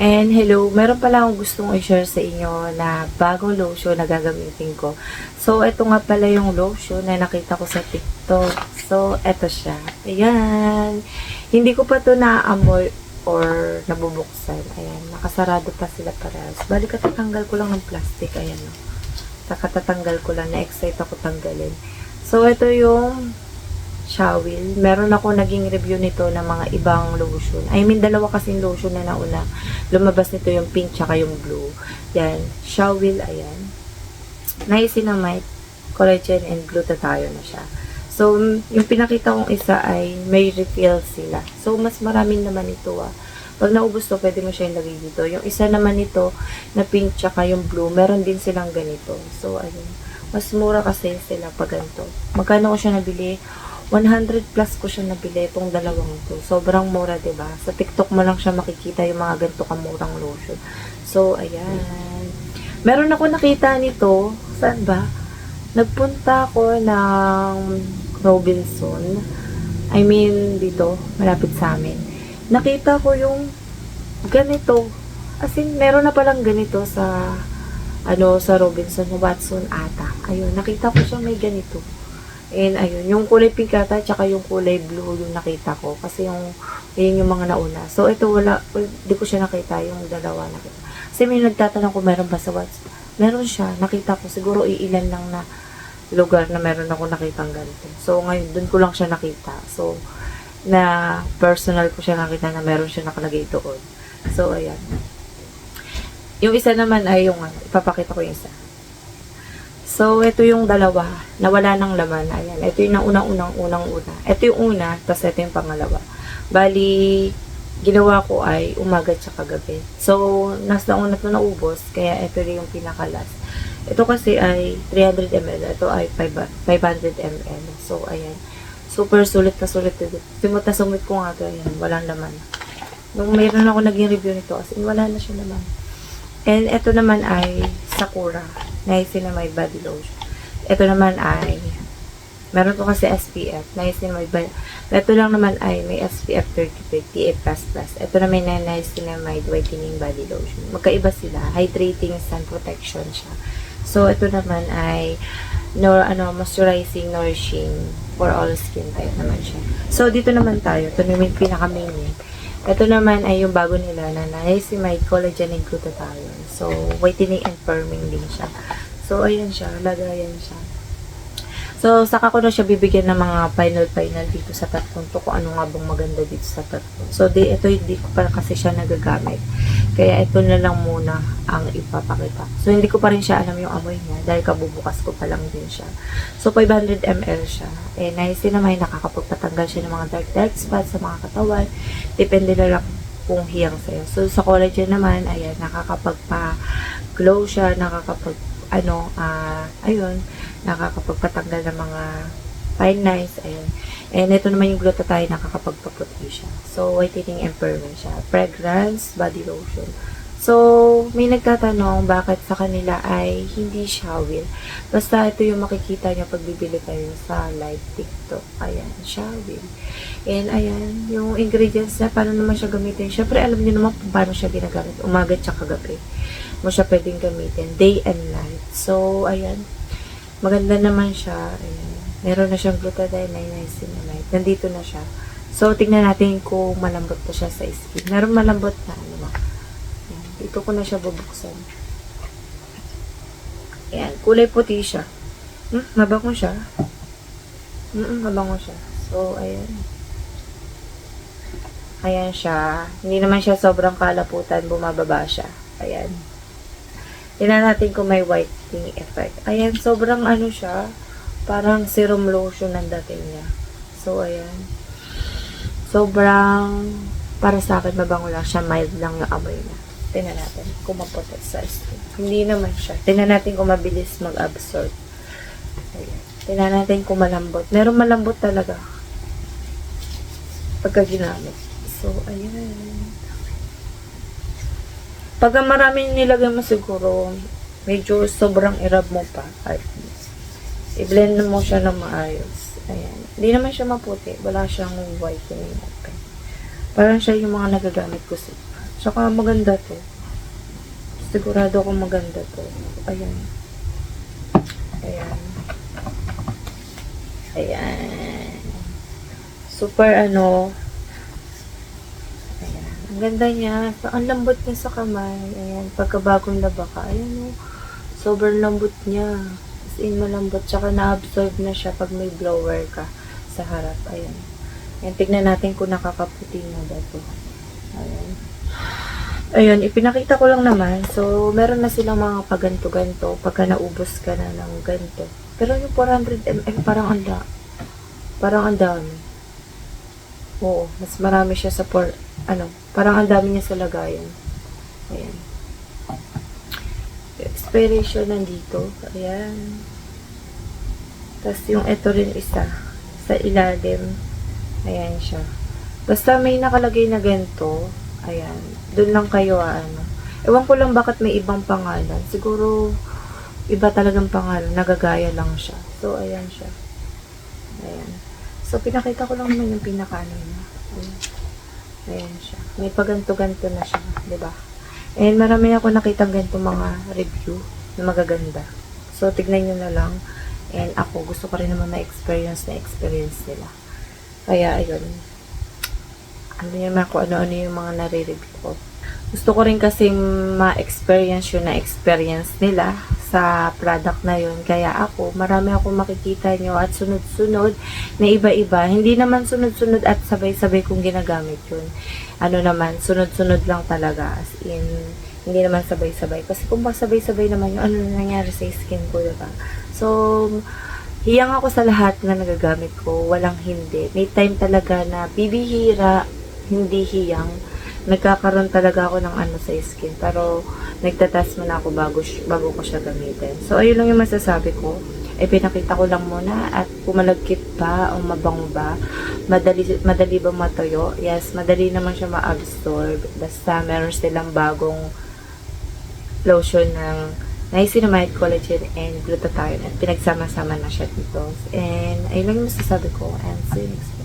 And hello, meron pala akong gustong i-share sa inyo na bagong lotion na gagamitin ko. So, ito nga pala yung lotion na nakita ko sa TikTok. So, ito siya. Ayan. Hindi ko pa to naaamoy or nabubuksan. Ayan. Nakasarado pa sila parehas. Bali, katatanggal ko lang ng plastic. Ayan. No? Katatanggal ko lang. Na-excite ako tanggalin. So, ito yung Shawil. Meron ako naging review nito ng mga ibang lotion. I mean, dalawa kasing lotion na nauna. Lumabas nito yung pink tsaka yung blue. Yan. Shawil, ayan. Niacinamide, collagen, and glutathione na siya. So, yung pinakita kong isa ay may refill sila. So, mas maraming naman ito Pag naubos to, pwede mo siya ilagay dito. Yung isa naman nito na pink tsaka yung blue, meron din silang ganito. So, ayun. Mas mura kasi sila pag ganito. Magkano ko siya nabili? 100 plus ko siya nabili itong dalawang ito. Sobrang mura, diba? Sa TikTok mo lang siya makikita yung mga ganito kamurang lotion. So, ayan. Meron ako nakita nito. Saan ba? Nagpunta ako ng Robinson. I mean, dito. Malapit sa amin. Nakita ko yung ganito. As in, meron na palang ganito sa sa Robinson, Watson ata. Ayun, nakita ko siya may ganito. And ayun, yung kulay pink ata, tsaka yung kulay blue yung nakita ko. Kasi yun yung mga nauna. So, ito di ko siya nakita, yung dalawa nakita. Kasi may nagtatanong kung meron ba sa Watson. Meron siya, nakita ko. Siguro iilan lang na lugar na meron ako nakitang ganito. So, ngayon, dun ko lang siya nakita. So, na personal ko siya nakita na meron siya nakalagay doon. So, ayan. Yung isa naman ay yung ipapakita ko yung isa. So, ito yung dalawa. Nawala ng laman. Ayan. Ito yung unang-una. Ito yung una, tapos ito yung pangalawa. Bali, ginawa ko ay umaga tsaka gabi. So, nasa una ito naubos, kaya ito rin yung pinakalas. Ito kasi ay 300 ml. Ito ay 500 ml. So, ayan. Super sulit na sulit. Simot na sumit ko nga ito. Ayan. Walang laman. Nung mayroon ako naging review nito, as in, wala na siya laman. And ito naman ay Sakura Niacinamide Body Lotion. Ito naman ay meron ko kasi SPF. Niacinamide. Ito lang naman ay may SPF 30 PA++. Ito naman ay Niacinamide Whitening Body Lotion. Magkaiba sila. Hydrating Sun Protection siya. So, ito naman ay moisturizing, nourishing for all skin type naman siya. So, dito naman tayo. Ito naman yung pinaka-main. Ito naman ay yung bago nila na Niacinamide Collagen and Glutathione. So, whitening and firming din siya. So, ayan siya. Lagayan siya. So, saka ko na siya bibigyan ng mga final dito sa tatlong to kung ano nga bang maganda dito sa tatlong. So, ito hindi ko pa kasi siya nagagamit. Kaya ito na lang muna ang ipapakita. So, hindi ko pa rin siya alam yung amoy niya dahil kabubukas ko pa lang din siya. So, 500 ml siya. Eh, niacinamide, nakakapagpatanggal siya ng mga dark spots sa mga katawan. Depende na lang kung hiyang sa'yo. So, sa collagen naman, ayan, nakakapagpa-glow siya, nakakapagpatanggal ng mga fine lines, ayan. And ito naman yung glutathione, nakakapagpaputi siya. So, whitening and firming siya. Fragrance, body lotion. So, may nagtatanong bakit sa kanila ay hindi Shawil. Basta ito yung makikita nyo pag bibili kayo sa live TikTok. Ayan, Shawil. And ayan, yung ingredients na paano naman siya gamitin. Syempre, alam niyo naman kung paano siya ginagamit. Umaga tsaka gabi. Mo siya pwedeng gamitin. Day and night. So, ayan. Maganda naman siya. Ayan. Meron na siyang glutathione, niacinamide. Nandito na siya. So, tingnan natin kung malambot pa siya sa skin. Meron malambot na. Ayan. Dito ko na siya bubuksan. Ayan. Kulay puti siya. Mabango siya. Mabango siya. So, ayan. Ayan siya. Hindi naman siya sobrang kalaputan. Bumababa siya. Ayan. Tingnan natin kung may whitening effect. Ayan, sobrang siya. Parang serum lotion ang dating niya. So, ayan. Sobrang, para sa akin, mabango lang siya. Mild lang yung amoy niya. Tingnan natin kung maputi sa skin. Hindi naman siya. Tingnan natin kung mabilis mag-absorb. Ayan. Tingnan natin kung malambot. Meron malambot talaga. Pagka ginamit. So, ayan. Pagka maraming nilagay mo siguro, medyo sobrang i-rub mo pa. At i-blend mo siya ng maayos. Ayan. Hindi naman siya maputi. Wala siyang whitening. Parang siya yung mga nagagamit ko sa Tsaka maganda to. Sigurado akong maganda to. Ayan. Ayan. Ayan. Super ano. Ayan. Ang ganda niya. Ang lambot niya sa kamay. Ayan. Pagkabagong laba ka. Ayan o. Sobrang lambot niya. As in malambot. Tsaka na-absorb na siya pag may blower ka sa harap. Ayan. Ayan. Tignan natin kung nakakaputi na ba ito. Ayan. Ayun, ipinakita ko lang naman. So, meron na silang mga paganto-ganto pagka naubos ka na ng ganto. Pero yung 400 ml parang ang dami. Oo, mas marami siya sa parang ang dami niya sa lagayan. Ayan. Expiration nandito. Ayan. Tapos yung ito rin isa sa ilalim. Ayan siya. Basta may nakalagay na ganito. Ayan. Doon lang kayo Ewan ko lang bakit may ibang pangalan. Siguro, iba talagang pangalan. Nagagaya lang siya. So, ayan siya. Ayan. So, pinakita ko lang naman yung pinakaano niya. Ayan. Ayan siya. May paganto-ganto na siya. Diba? And marami ako nakita ganito mga review na magaganda. So, tignan nyo na lang. And ako, gusto ko rin naman na-experience nila. Kaya, ayun. Ano naman kung ano-ano yung mga nare-review ko. Gusto ko rin kasi ma-experience yung na-experience nila sa product na yun. Kaya ako, marami akong makikita nyo at sunod-sunod na iba-iba. Hindi naman sunod-sunod at sabay-sabay kung ginagamit yun. Ano naman, sunod-sunod lang talaga. As in, hindi naman sabay-sabay. Kasi kung ba sabay-sabay naman yung ano na nangyari sa skin ko, diba? So, hiyang ako sa lahat na nagagamit ko. Walang hindi. May time talaga na bibihira, hindi hiyang. Nagkakaroon talaga ako ng ano sa skin. Pero, nagtatest muna ako bago ko siya gamitin. So, ayun lang yung masasabi ko. Pinakita ko lang muna at pumalagkit ba o mabango ba. Madali ba matuyo? Yes, madali naman siya ma-absorb. Basta meron silang bagong lotion ng niacinamide, collagen, and glutathione. At pinagsama-sama na siya dito. And, ayun lang yung masasabi ko. And see you next time.